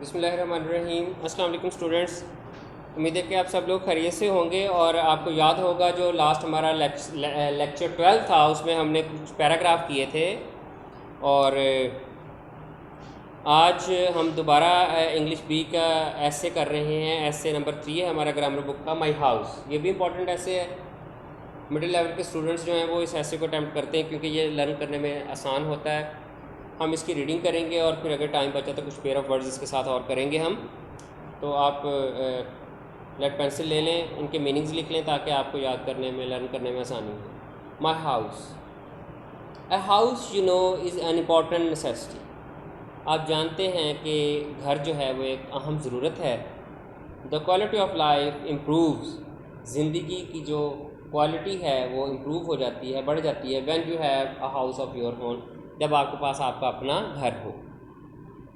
बिस्मिल्लाहिर्रहमानिर्रहीम। अस्सलाम वालेकुम स्टूडेंट्स। उम्मीद है कि आप सब लोग खैरियत से होंगे। और आपको याद होगा जो लास्ट हमारा लेक्चर 12 था, उसमें हमने कुछ पैराग्राफ किए थे। और आज हम दोबारा इंग्लिश बी का ऐसे कर रहे हैं। ऐसे नंबर 3 है हमारा ग्रामर बुक का, माई हाउस। ये भी इंपॉर्टेंट ऐसे है। मिडिल लेवल के स्टूडेंट्स जो हैं वो इस ऐसे को अटैम्प्ट करते हैं क्योंकि ये लर्न करने में आसान होता है। हम इसकी रीडिंग करेंगे और फिर अगर टाइम बचा तो कुछ पेयर ऑफ वर्ड्स इसके साथ और करेंगे हम। तो आप लेड पेंसिल ले लें, इनके मीनिंग्स लिख लें ताकि आपको याद करने में, लर्न करने में आसानी हो। My house. A house you know is an important necessity. आप जानते हैं कि घर जो है वो एक अहम ज़रूरत है। The quality of life improves. ज़िंदगी की जो क्वालिटी है वो इम्प्रूव हो जाती है, बढ़ जाती है when you have a house of your own, जब आपके पास आपका अपना घर हो।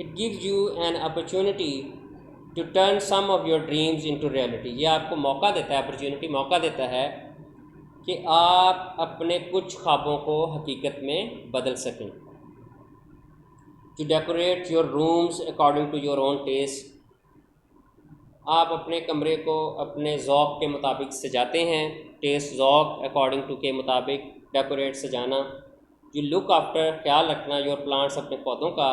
It gives you an opportunity to turn some of your dreams into reality. ये आपको मौका देता है, अपॉर्चुनिटी मौका देता है कि आप अपने कुछ ख्वाबों को हकीकत में बदल सकें। To decorate your rooms according to your own taste. आप अपने कमरे को अपने ज़ौक़ के मुताबिक सजाते हैं। टेस्ट ज़ौक़ अकॉर्डिंग टू के मुताबिक, डेकोरेट सजाना। यू लुक आफ्टर, ख्याल रखना, योर प्लांट्स अपने पौधों का,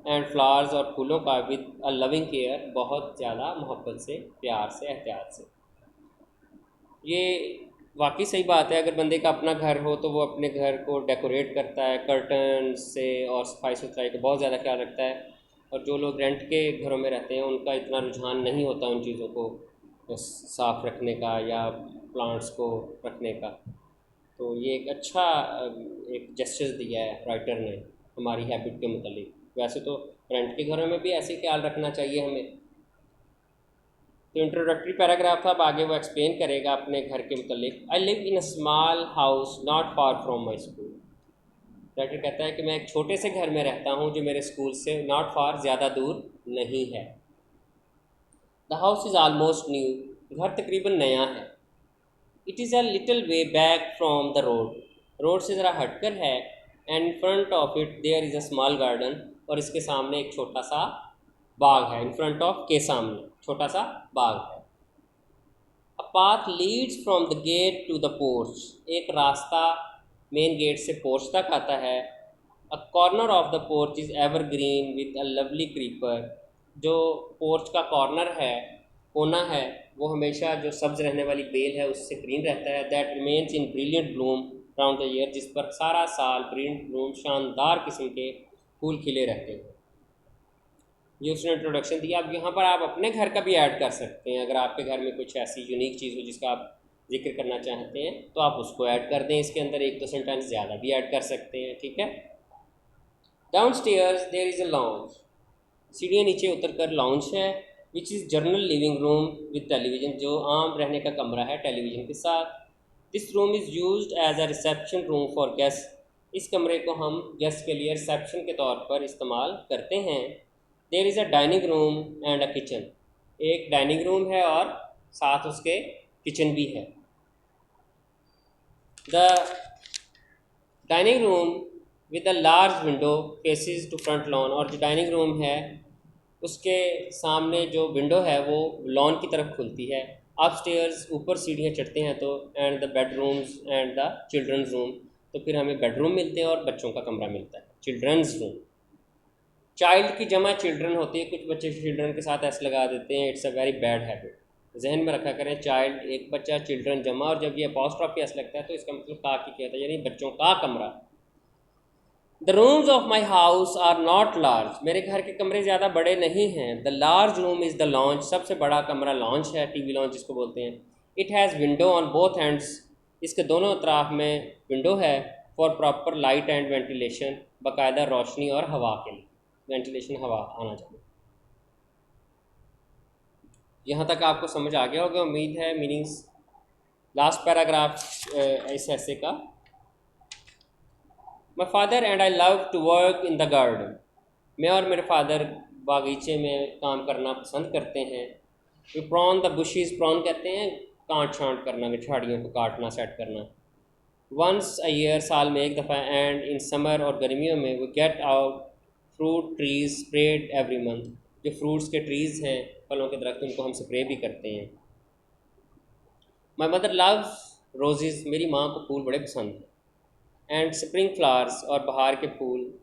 एंड फ्लावर्स और फूलों का, विद अ लविंग केयर, बहुत ज़्यादा मोहब्बत से, प्यार से, एहतियात से। ये वाकई सही बात है। अगर बंदे का अपना घर हो तो वो अपने घर को डेकोरेट करता है कर्टन से और सफाई सुथराई का बहुत ज़्यादा ख्याल रखता है। और जो लोग रेंट के घरों में रहते हैं उनका इतना रुझान नहीं होता उन चीज़ों को साफ़ रखने का या प्लांट्स को रखने का। तो ये एक अच्छा एक जेस्चर दिया है राइटर ने हमारी हैबिट के मुतालिक। वैसे तो रेंट के घरों में भी ऐसे ख्याल रखना चाहिए हमें। तो इंट्रोडक्टरी पैराग्राफ था, अब आगे वो एक्सप्लेन करेगा अपने घर के मुतालिक। I live in a small house not far from my school. Writer कहता है कि मैं एक छोटे से घर में रहता हूँ जो मेरे स्कूल से नॉट फार, ज़्यादा दूर नहीं है। The house is almost new. घर तकरीबन नया है। It is a little way back from the road. Road से ज़रा हटकर है। And in front of it there is a small garden. और इसके सामने एक छोटा सा बाग है। इन फ्रंट ऑफ के सामने छोटा सा बाग है। A path leads from the gate to the porch. एक रास्ता मेन गेट से पोर्च तक आता है। A corner of the porch is evergreen with a lovely creeper. जो पोर्च का कॉर्नर है, कोना है, वो हमेशा जो सब्ज़ रहने वाली बेल है उससे ग्रीन रहता है। That remains in brilliant Bloom round the year. जिस पर सारा साल ब्रिलियंट ब्लूम, शानदार किस्म के फूल खिले रहते हैं। ये उसने इंट्रोडक्शन दिया। अब यहाँ पर आप अपने घर का भी ऐड कर सकते हैं। अगर आपके घर में कुछ ऐसी यूनिक चीज़ हो जिसका आप जिक्र करना चाहते हैं तो आप उसको ऐड कर दें इसके अंदर। एक दो सेंटेंस ज़्यादा भी ऐड कर सकते हैं, ठीक है। Downstairs there is a lounge. सीढ़ियाँ नीचे उतर कर लॉन्च है। Which is general living room with television. जो आम रहने का कमरा है टेलीविज़न के साथ। This room is used as a reception room for guest. इस कमरे को हम गेस्ट के लिए रिसेप्शन के तौर पर इस्तेमाल करते हैं। There is a dining room and a kitchen. एक डाइनिंग रूम है और साथ उसके किचन भी है। The dining room with a large window faces to front lawn. और जो डाइनिंग रूम है उसके सामने जो विंडो है वो लॉन की तरफ खुलती है। अप स्टेयर्स, ऊपर सीढ़ियाँ चढ़ते हैं तो, and the bedrooms and the children's room. तो फिर हमें बेडरूम मिलते हैं और बच्चों का कमरा मिलता है, चिल्ड्रंस रूम। चाइल्ड की जमा चिल्ड्रन होती है। कुछ बच्चे चिल्ड्रन के साथ ऐसे लगा देते हैं, it's a very bad habit. जहन में रखा करें, चाइल्ड एक बच्चा, चिल्ड्रन जमा। और जब ये अपॉस्ट्रॉफी ऐसा लगता है तो इसका मतलब का की कहता है, यानी बच्चों का कमरा। The rooms of my house are not large. मेरे घर के कमरे ज़्यादा बड़े नहीं हैं। The large room is the lounge. सबसे बड़ा कमरा लॉन्च है, टीवी लॉन्च जिसको बोलते हैं। It has window on both hands. इसके दोनों अतराफ में विंडो है। For proper light and ventilation, बाकायदा रोशनी और हवा के लिए, वेंटिलेशन, हवा आना जाना। यहाँ तक आपको समझ आ गया होगा उम्मीद है मीनिंग्स। लास्ट पैराग्राफ इस ऐसे का। My father and I love to work in the garden. मैं और मेरे फादर बागीचे में काम करना पसंद करते हैं। We prune the bushes. Prune कहते हैं काट छांट करना, झाड़ियों को काटना, सेट करना। वंस अ ईयर, साल में एक दफ़ा। एंड इन समर, और गर्मियों में, we get out fruit trees sprayed every month. जो फ्रूट्स के ट्रीज़ हैं, फलों के दरख्त, उनको हम स्प्रे भी करते हैं। माई मदर लव्स रोजेज़, मेरी माँ को फूल बड़े पसंद हैं। एंड स्प्रिंग फ्लावर्स, और बहार के फूल।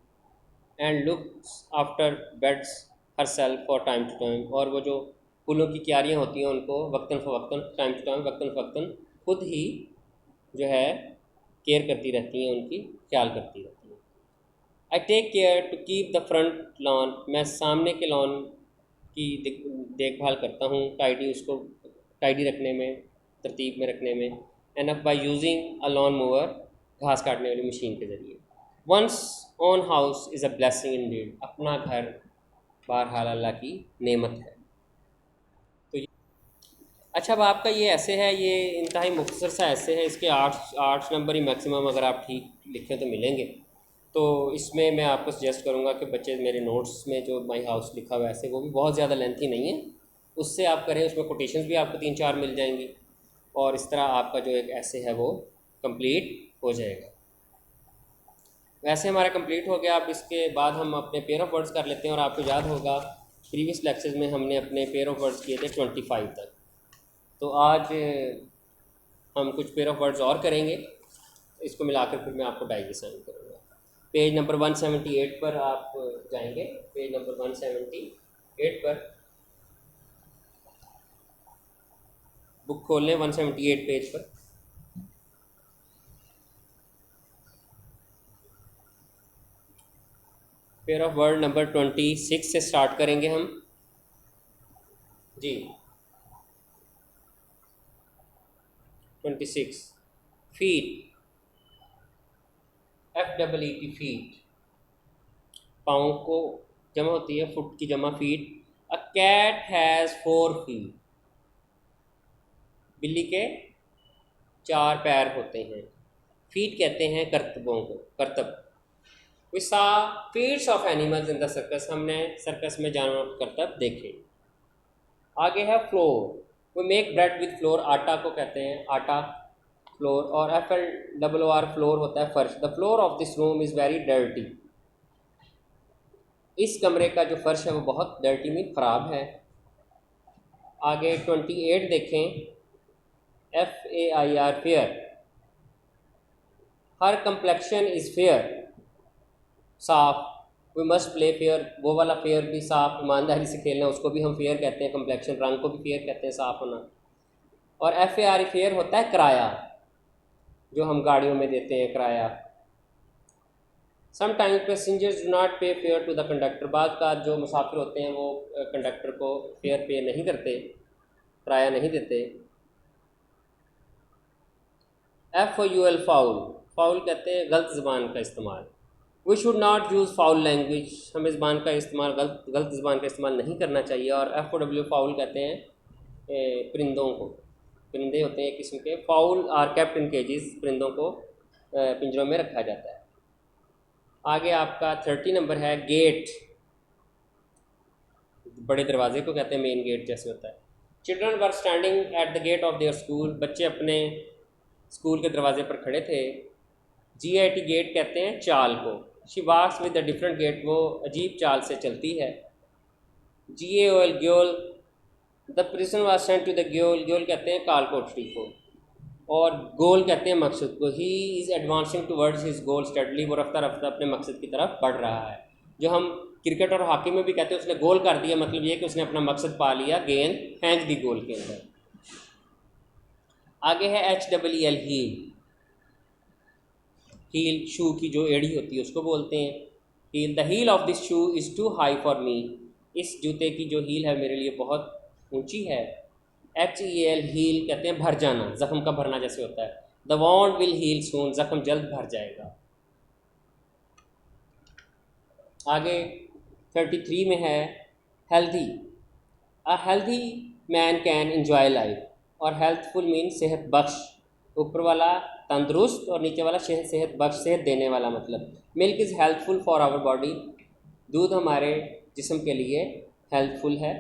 And looks after beds herself for time to time, और वो जो फूलों की क्यारियाँ होती हैं उनको वक्तन फ़वक्तन, टाइम टू टाइम, वक्तन फ़वक्तन खुद ही जो है केयर करती रहती हैं, उनकी ख्याल करती रहती हैं। I take care to keep the front lawn, मैं सामने के लॉन की देखभाल करता हूँ, टाइडी, उसको टाइडी रखने में, तरतीब में रखने में। And up by using a lawn mower, घास काटने वाली मशीन के ज़रिए। One's own house is a blessing indeed, अपना घर बहरहाल अल्लाह की नेमत है। तो अच्छा, अब आपका ये ऐसे है, ये इंतहाई मुख्तसर सा ऐसे है, इसके 8 नंबर ही मैक्सिमम अगर आप ठीक लिखें तो मिलेंगे। तो इसमें मैं आपको सजेस्ट करूँगा कि बच्चे मेरे नोट्स में जो माई हाउस लिखा हुआ है ऐसे, वो भी बहुत ज़्यादा लेंथी नहीं है, उससे आप करें, उसमें कोटेशंस भी आपको 3-4 मिल जाएंगी, और इस तरह आपका जो एक ऐसे है वो कंप्लीट हो जाएगा। वैसे हमारा कंप्लीट हो गया। अब इसके बाद हम अपने पेयर ऑफ वर्ड्स कर लेते हैं, और आपको याद होगा प्रीवियस लेक्चर्स में हमने अपने पेयर ऑफ वर्ड्स किए थे 25 तक। तो आज हम कुछ पेयर ऑफ वर्ड्स और करेंगे, इसको मिलाकर फिर मैं आपको डायरी साइन करूँगा। पेज नंबर 178 पर आप जाएंगे, पेज नंबर 178 पर बुक खोल लें, 178 पेज पर। पेयर ऑफ वर्ड नंबर 26 से स्टार्ट करेंगे हम जी। 26 फीट, FEET, फीट, पाँव को जमा होती है, फुट की जमा feet. A cat has 4 feet, बिल्ली के 4 पैर होते हैं। फीट कहते हैं करतबों को, करतब। We saw feats of animals in the circus, हमने सर्कस में जानवरों के करतब देखे। आगे है flour, we make bread with flour, आटा को कहते हैं आटा, फ्लोर। और FLOOR, फ्लोर होता है फर्श। The floor of this room is very dirty, इस कमरे का जो फर्श है वो बहुत डर्टी मीन ख़राब है। आगे 28 देखें, FAIR, fair, her complexion is fair, साफ। वी मस्ट प्ले फेयर, वो वाला फेयर भी साफ, ईमानदारी से खेलना, उसको भी हम फेयर कहते हैं। कंप्लेक्शन, रंग को भी फेयर कहते हैं, साफ होना। और FAR, फेयर होता है किराया, जो हम गाड़ियों में देते हैं किराया। समटाइम्स पैसेंजर्स डू नॉट पे फेयर टू द कंडक्टर, बाद का जो मुसाफिर होते हैं वो कंडक्टर को फेयर पे नहीं करते, किराया नहीं देते। FOUL, फाउल, फाउल कहते हैं गलत ज़बान का इस्तेमाल। We should not use foul language, हमें ज़बान का इस्तेमाल, गलत ज़बान का इस्तेमाल नहीं करना चाहिए। और FOW, फाउल कहते हैं परिंदों को, परिंदे होते हैं एक किस्म के। फाउल आर केप्ट इन केजेस, परिंदों को पिंजरों में रखा जाता है। आगे आपका 30 नंबर है गेट, बड़े दरवाजे को कहते हैं मेन गेट जैसे होता है। Children were standing at the gate of their school, बच्चे अपने स्कूल के दरवाजे पर खड़े थे। GIT, गेट कहते हैं चाल को। She walks with a different gait, वो अजीब चाल से चलती है। GAOL, gaol, the person was sent to the gaol, gaol कहते हैं काल कोठरी को। और गोल कहते हैं मकसद को। He is advancing towards his goal steadily, वो रफ्ता रफ्ता अपने मकसद की तरफ बढ़ रहा है। जो हम क्रिकेट और हॉकी में भी कहते हैं उसने गोल कर दिया, मतलब ये कि उसने अपना मकसद पा लिया, गेंद फेंक दी गोल के अंदर। आगे है HEEL, हील, हील शू की जो एड़ी होती है उसको बोलते हैं heel. The heel of this shoe is too high for me, इस जूते की जो हील है मेरे लिए बहुत ऊंची है। HEL, हील कहते हैं भर जाना, ज़ख्म का भरना जैसे होता है। द वॉन्ड विल हील सून, ज़ख्म जल्द भर जाएगा। आगे 33 में है healthy, a healthy man can enjoy life, और हेल्थफुल मीन सेहत बख्श, ऊपर वाला तंदुरुस्त और नीचे वाला सेहत बख्श, सेहत देने वाला मतलब। Milk is healthful for our body, दूध हमारे जिस्म के लिए हेल्थफुल है।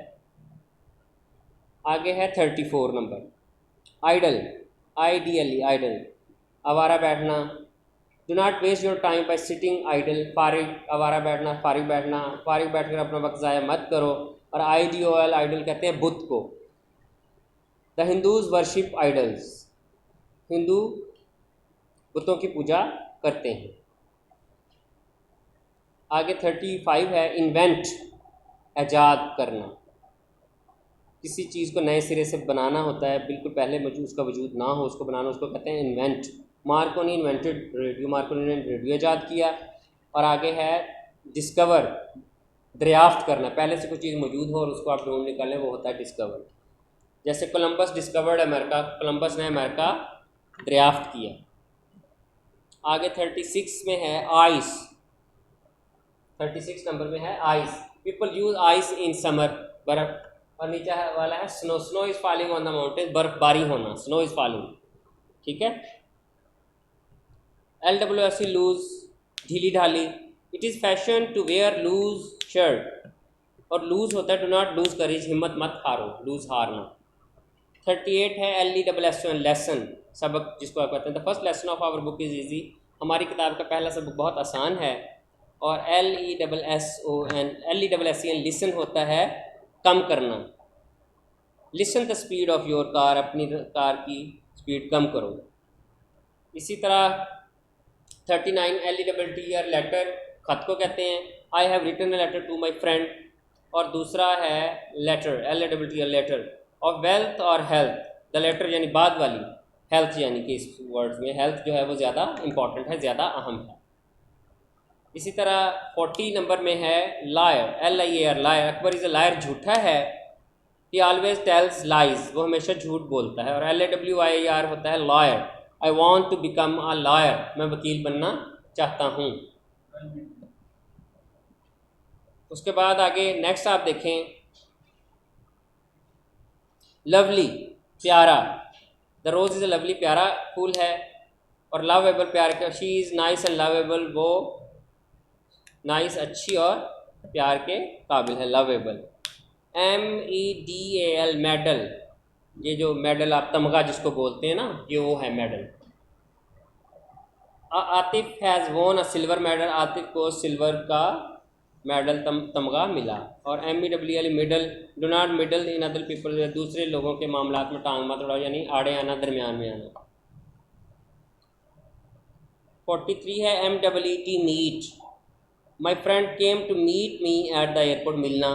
आगे है 34 नंबर आइडल, IDLE, आइडल, आवारा बैठना। Do not waste your time by sitting idle, फारिग, आवारा बैठना, फारिग बैठना, फारिग बैठकर अपना वक्त ज़ाया मत करो। और आइडियल, आइडल कहते हैं बुत को। The Hindus worship idols, Hindu बुतों की पूजा करते हैं। आगे 35 है इन्वेंट, ईजाद करना। किसी चीज़ को नए सिरे से बनाना होता है, बिल्कुल पहले उसका वजूद ना हो उसको बनाना, उसको कहते हैं invent. Markovnikov invented radio, Markovnikov ने रेडियो ईजाद किया। और आगे है डिस्कवर, दरियाफ्त करना, पहले से कोई चीज़ मौजूद हो और उसको आप ढूंढ निकालें, वो होता है डिस्कवर। जैसे कोलंबस डिस्कवर्ड अमेरिका, कोलंबस ने अमेरिका दरियाफ्त किया। आगे 36 में है आइस, 36 नंबर में है ice. People use ice in summer, बर्फ। और नीचे वाला है snow, snow is falling on the mountain, बर्फबारी होना, स्नो इज फॉलिंग। ठीक है। LWSC लूज, ढीली ढाली। It is fashion to wear loose shirt, और लूज होता है डू नॉट लूज करेज, हिम्मत मत हारो, लूज हारना। 38 है LESSON, लेसन, सबक जिसको आप कहते हैं। The first lesson of our book is easy, हमारी किताब का पहला सबक बहुत आसान है। और LESSON लिसन होता है कम करना। Listen the speed of your car, अपनी कार की स्पीड कम करो। इसी तरह 39 LETTER, लेटर, ख़त को कहते हैं। I have written a letter to my friend. और दूसरा है लेटर, LETTER, लेटर। और वेल्थ और हेल्थ, द लेटर यानी बाद वाली, हेल्थ यानी कि इस वर्ड्स में हेल्थ जो है वो ज़्यादा इंपॉर्टेंट है, ज़्यादा अहम है। इसी तरह 40 नंबर में है liar, LIAR, liar. Akbar is a liar, झूठा है। ही ऑलवेज टेल्स लाइज, वो हमेशा झूठ बोलता है। और LAWYER होता है lawyer, I want to become a lawyer, मैं वकील बनना चाहता हूँ। उसके बाद आगे नेक्स्ट आप देखें, लवली, प्यारा। The rose is a lovely, प्यारा फूल है। और लवेबल, प्यार का, she is nice and lovable, वो नाइस, अच्छी और प्यार के काबिल है, लवेबल। MEDAL, मेडल, ये जो मेडल आप तमगा जिसको बोलते हैं ना, ये वो है मेडल। आतिफ हैज़ वोन अ सिल्वर मेडल, आतिफ को सिल्वर का मेडल तमगा मिला। और MEWL, middle, do not middle in other people, दूसरे लोगों के मामलात में टांग मत अड़ाओ, यानी आड़े आना, दरमियान में आना। 43 है MEET, meet. My friend came to meet me at the airport, मिलना।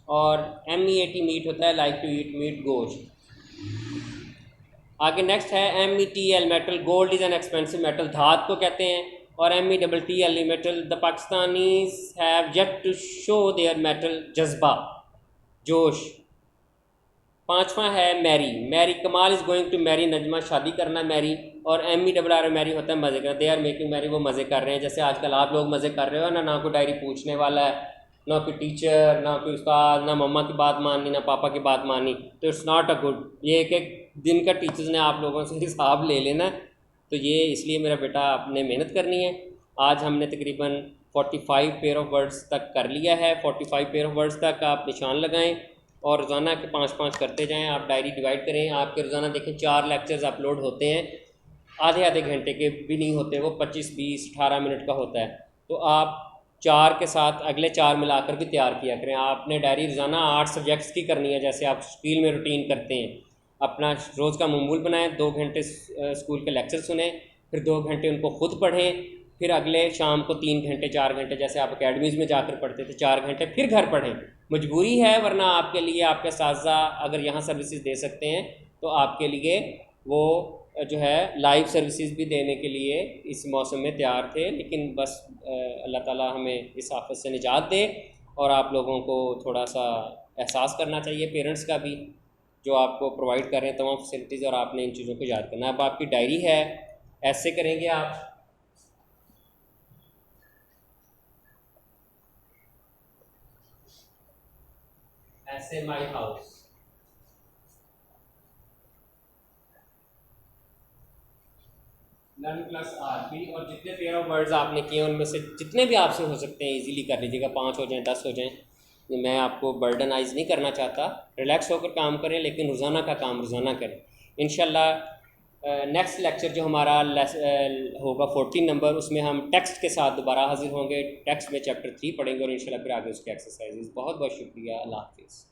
और MEAT, मीट होता है लाइक टू ईट मीट, गोश्त। आगे नेक्स्ट है METL, metal. Gold is an expensive metal, धात को कहते हैं। और METTL, metal. The Pakistanis have yet to show their metal, जज्बा, जोश। 5वां है marry, marry. Kamal is going to marry, Najma शादी करना, मैरी। और MERR, मैरी होता है मज़े करना, दे आर मेकिंग मैरी, वो मज़े कर रहे हैं। जैसे आजकल आप लोग मज़े कर रहे हो ना, ना कोई डायरी पूछने वाला है, ना कोई टीचर, ना कोई उस्ताद, ना मम्मा की बात माननी, ना पापा की बात माननी, तो इट्स नॉट अ गुड। ये एक दिन का टीचर्स ने आप लोगों से हिसाब ले लेना, तो ये इसलिए मेरा बेटा आपने मेहनत करनी है। आज हमने तकरीबन 45 पेयर ऑफ वर्ड्स तक कर लिया है। 45 पेयर ऑफ वर्ड्स तक आप निशान लगाएं और रोज़ाना के 5-5 करते जाएं। आप डायरी डिवाइड करें। आपके रोज़ाना देखें 4 लेक्चर्स अपलोड होते हैं, आधे घंटे के भी नहीं होते, वो 25, 20, 18 मिनट का होता है। तो आप 4 के साथ अगले 4 मिलाकर भी तैयार किया करें। आपने डायरी रोज़ाना 8 सब्जेक्ट्स की करनी है, जैसे आप स्कूल में रूटीन करते हैं। अपना रोज़ का मामूल बनाएं, 2 घंटे स्कूल के लेक्चर सुने, फिर 2 घंटे उनको खुद पढ़ें, फिर अगले शाम को 3 घंटे 4 घंटे जैसे आप अकेडमीज़ में जाकर पढ़ते थे 4 घंटे फिर घर पढ़ें। मजबूरी है, वरना आपके लिए आपके साथी अगर यहाँ सर्विसेज दे सकते हैं तो आपके लिए वो जो है लाइव सर्विसेज भी देने के लिए इस मौसम में तैयार थे। लेकिन बस अल्लाह ताला हमें इस आफत से निजात दे। और आप लोगों को थोड़ा सा एहसास करना चाहिए, पेरेंट्स का भी, जो आपको प्रोवाइड कर रहे हैं तमाम फैसिलिटीज़, और आपने इन चीज़ों को याद करना है। अब आपकी डायरी है, ऐसे करेंगे आप। ऐसे my house, learn plus RP, और जितने पेयर ऑफ वर्ड्स आपने किए उनमें से जितने भी आपसे हो सकते हैं इजीली कर लीजिएगा। 5 हो जाएं, 10 हो जाएं, मैं आपको बर्डनाइज नहीं करना चाहता। रिलैक्स होकर काम करें, लेकिन रोज़ाना का काम रोज़ाना करें। इंशाल्लाह नेक्स्ट लेक्चर जो हमारा होगा 14 नंबर, उसमें हम टेक्स्ट के साथ दोबारा हाजिर होंगे। टेक्स्ट में चैप्टर 3 पढ़ेंगे और इंशाल्लाह फिर आगे उसके एक्सरसाइजेज। बहुत बहुत शुक्रिया, अल्लाह हाफिज़।